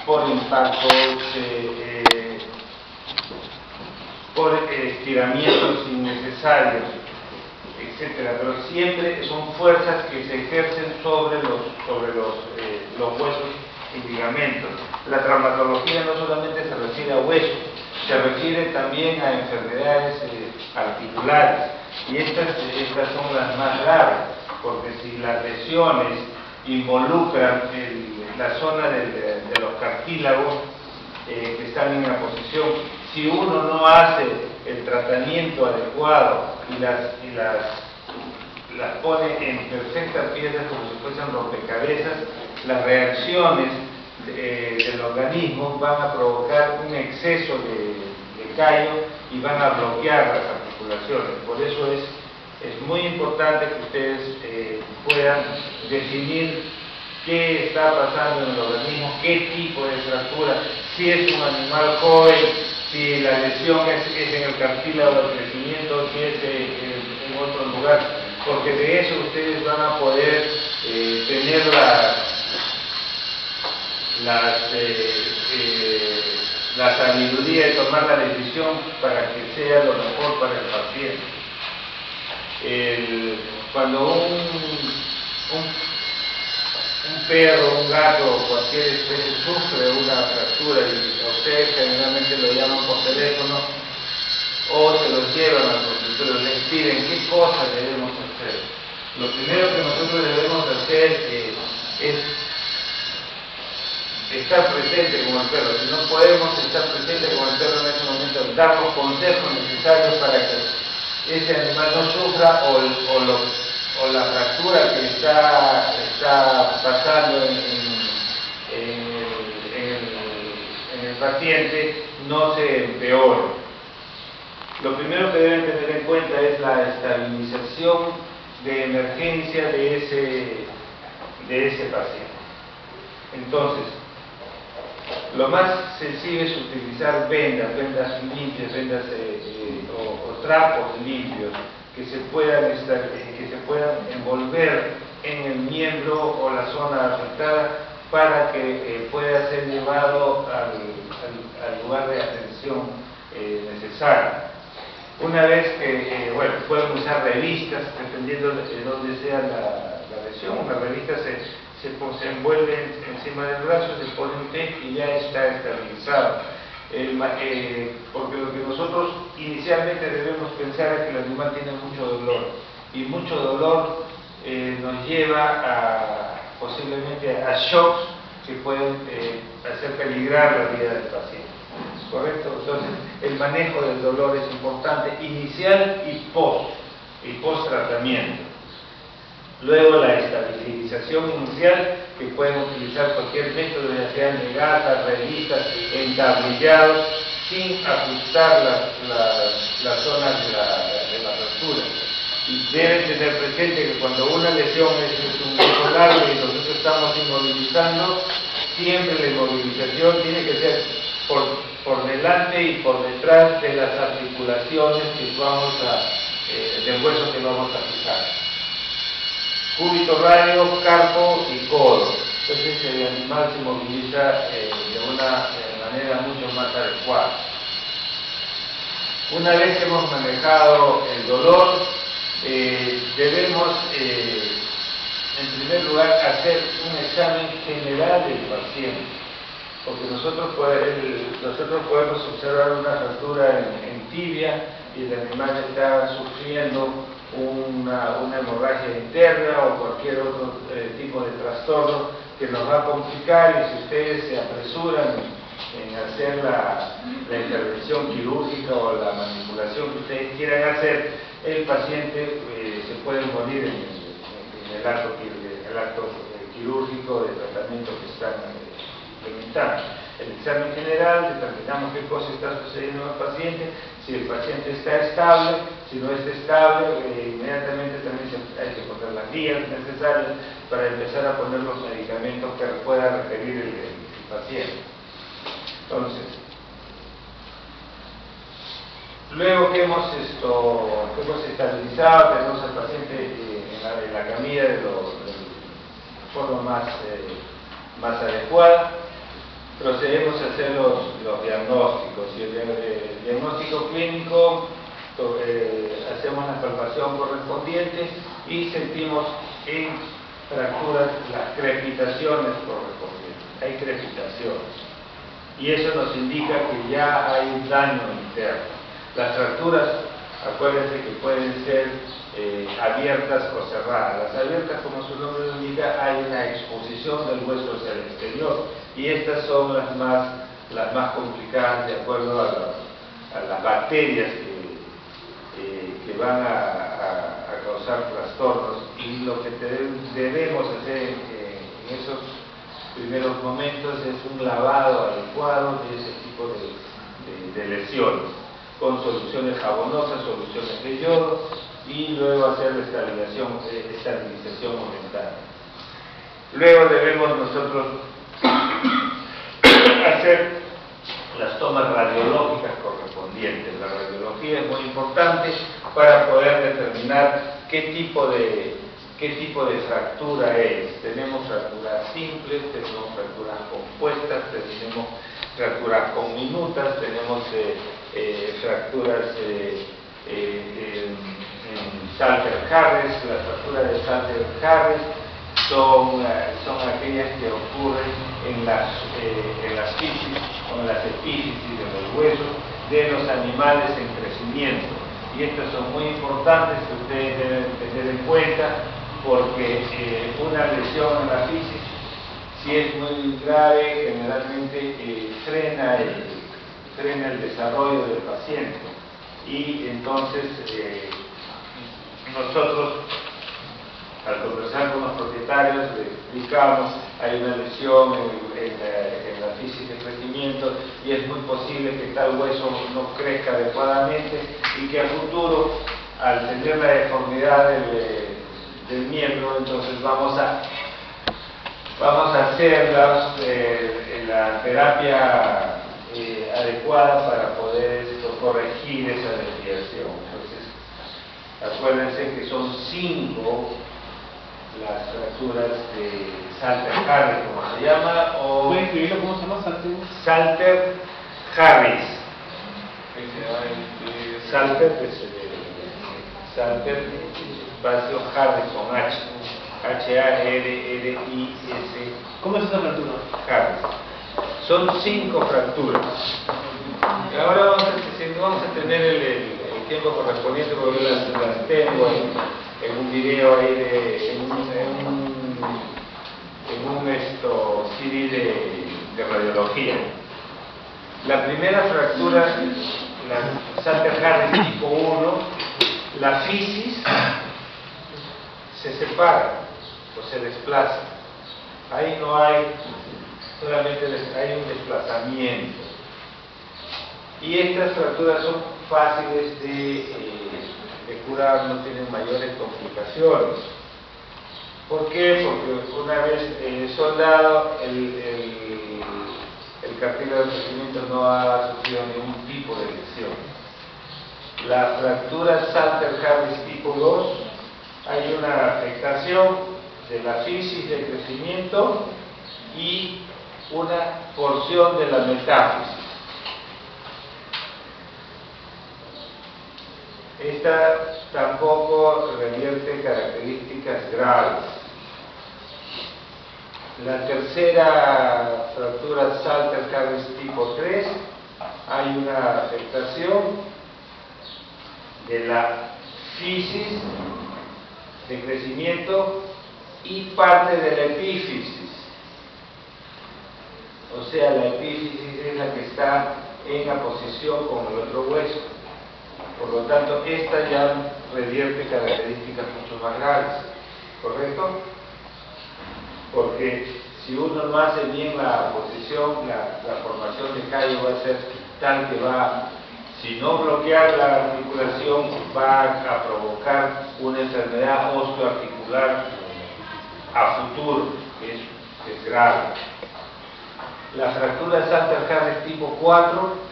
por impactos, por estiramientos innecesarios, etcétera, pero siempre son fuerzas que se ejercen sobre los huesos y ligamentos. La traumatología no solamente se refiere a huesos, se refiere también a enfermedades articulares, y estas son las más graves, porque si las lesiones involucran la zona de los cartílagos que están en la posición, si uno no hace el tratamiento adecuado y las pone en perfectas piezas como si fuesen rompecabezas, las reacciones del organismo van a provocar un exceso de callo y van a bloquear las articulaciones. Por eso es muy importante que ustedes puedan definir qué está pasando en el organismo, qué tipo de fractura, si es un animal joven, si la lesión es en el cartílago del crecimiento, si es en otro lugar, porque de eso ustedes van a poder tener la sabiduría de tomar la decisión para que sea lo mejor para el paciente. Cuando un perro, un gato o cualquier especie sufre una fractura y a ustedes generalmente lo llaman por teléfono o se los llevan al consultorio, les piden qué cosas debemos hacer. Lo primero que nosotros debemos hacer es estar presente con el perro. Si no podemos estar presente con el perro en ese momento, dar los consejos necesarios para que ese animal no sufra o la fractura que está pasando en el paciente no se empeore. Lo primero que deben tener en cuenta es la estabilización de emergencia de ese paciente. Entonces, lo más sencillo es utilizar vendas limpias, o trapos limpios que se puedan envolver en el miembro o la zona afectada para que pueda ser llevado al lugar de atención necesario. Una vez que, pueden usar revistas, dependiendo de dónde sea la lesión. Una revista se envuelve encima del brazo, se pone un tape y ya está estabilizado. Porque lo que nosotros inicialmente debemos pensar es que el animal tiene mucho dolor, y mucho dolor nos lleva posiblemente a shocks que pueden hacer peligrar la vida del paciente. ¿Correcto? Entonces, el manejo del dolor es importante, inicial y post tratamiento. Luego, la estabilización inicial, que pueden utilizar cualquier método, ya sean de gasas, revistas, entablillados, sin ajustar las zonas de la fractura. Y deben tener presente que cuando una lesión es un hueso largo y nosotros estamos inmovilizando, siempre la inmovilización tiene que ser por delante y por detrás de las articulaciones del hueso que vamos a fijar. Cúbito radio, carpo y codo. Entonces el animal se moviliza de una manera mucho más adecuada. Una vez que hemos manejado el dolor, debemos en primer lugar hacer un examen general del paciente, porque nosotros podemos observar una fractura en tibia y el animal está sufriendo una hemorragia interna o cualquier otro tipo de trastorno que nos va a complicar, y si ustedes se apresuran en hacer la intervención quirúrgica o la manipulación que ustedes quieran hacer, el paciente se puede morir en el acto quirúrgico de tratamiento que están implementando. El examen general, determinamos qué cosa está sucediendo en el paciente, si el paciente está estable, si no está estable, inmediatamente también hay que poner las guías necesarias para empezar a poner los medicamentos que pueda requerir el paciente. Entonces, luego que hemos estabilizado, tenemos al paciente en la camilla de forma más adecuada, procedemos a hacer los diagnósticos. Y el diagnóstico clínico, hacemos la palpación correspondiente y sentimos en fracturas las crepitaciones correspondientes. Hay crepitaciones. Y eso nos indica que ya hay daño interno. Las fracturas, acuérdense que pueden ser abiertas o cerradas. Las abiertas, como su nombre lo indica, hay una exposición del hueso hacia el exterior, y estas son las más complicadas de acuerdo a las bacterias que van a causar trastornos. Y lo que debemos hacer en esos primeros momentos es un lavado adecuado de ese tipo de lesiones, con soluciones jabonosas, soluciones de yodo, y luego hacer la estabilización momentánea. Luego debemos nosotros hacer las tomas radiológicas correspondientes. La radiología es muy importante para poder determinar qué tipo de fractura es. Tenemos fracturas simples, tenemos fracturas compuestas, tenemos fracturas comminutas, tenemos fracturas en Salter-Harris. Las fracturas de Salter-Harris son aquellas que ocurren en las fisis o en las epífisis de los huesos de los animales en crecimiento. Y estas son muy importantes que ustedes deben tener en cuenta, porque una lesión en la fisis, si es muy grave, generalmente frena el desarrollo del paciente. Y entonces nosotros, al conversar con los propietarios, les explicamos: hay una lesión en la fisis de crecimiento y es muy posible que tal hueso no crezca adecuadamente, y que a futuro, al tener la deformidad del miembro, entonces vamos a hacer la terapia adecuada para poder corregir esa desviación. Entonces, acuérdense que son 5 las fracturas de Salter-Harris, como se llama, o... ¿Puede escribirlo? ¿Cómo se llama? Salter-Harris. Salter, espacio, Harris con H. H-A-R-R-I-S. ¿Cómo es esa fractura? Harris. Son 5 fracturas. Y ahora vamos a tener el tiempo correspondiente, porque las tengo en un video ahí, en un CD de radiología. La primera fractura, la Salter-Harris tipo 1, la fisis se separa o se desplaza. Ahí no hay, solamente hay un desplazamiento. Y estas fracturas son fáciles de curar, no tienen mayores complicaciones. ¿Por qué? Porque una vez soldado, el cartílago de crecimiento no ha sufrido ningún tipo de lesión. La fractura Salter-Harris tipo 2, hay una afectación de la fisis de crecimiento y una porción de la metáfisis. Esta tampoco revierte características graves. La tercera fractura Salter-Harris tipo 3, hay una afectación de la fisis de crecimiento y parte de la epífisis. O sea, la epífisis es la que está en aposición con el otro hueso. Por lo tanto, esta ya revierte características mucho más graves, ¿correcto? Porque si uno no hace bien la posición, la formación de callo va a ser tal que si no bloquear la articulación, va a provocar una enfermedad osteoarticular a futuro, que es grave. La fractura Salter-Harris tipo 4